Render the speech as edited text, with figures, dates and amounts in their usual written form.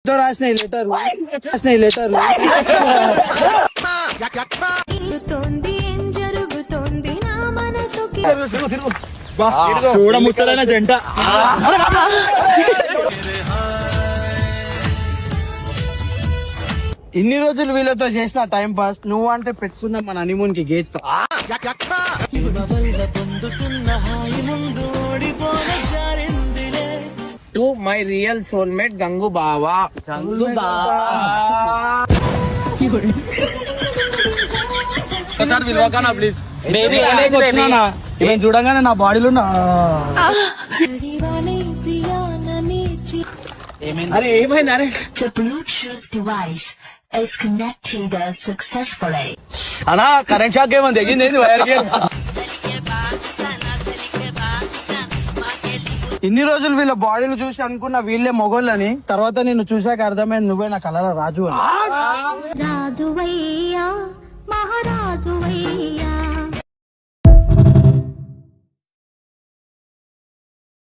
రాసినాయి లెటర్లు ఏం జరుగుతోంది నా మనసుకి చూడముచ్చడైన జంట. ఇన్ని రోజులు వీళ్ళతో చేసిన టైం పాస్, నువ్వు అంటే పెట్టుకుందాం మన హనీమూన్ కి gate. To my real soulmate Gangu బావా. ఒకసారి విలువకనా ప్లీజ్. బేబీ ఇవన్నీ చూడంగానే నా బాడీలో అరే ఏమైంది? అరే అన్నా కరెంట్ షాక్ ఏమని తెగింది వైర్కి. ఇన్ని రోజులు వీళ్ళ బాడీలు చూసి అనుకున్న వీళ్ళే మొగోళ్ళని, తర్వాత నిన్ను చూశాక అర్థమైంది నువ్వే నా కలర్ రాజు అని. రాజువై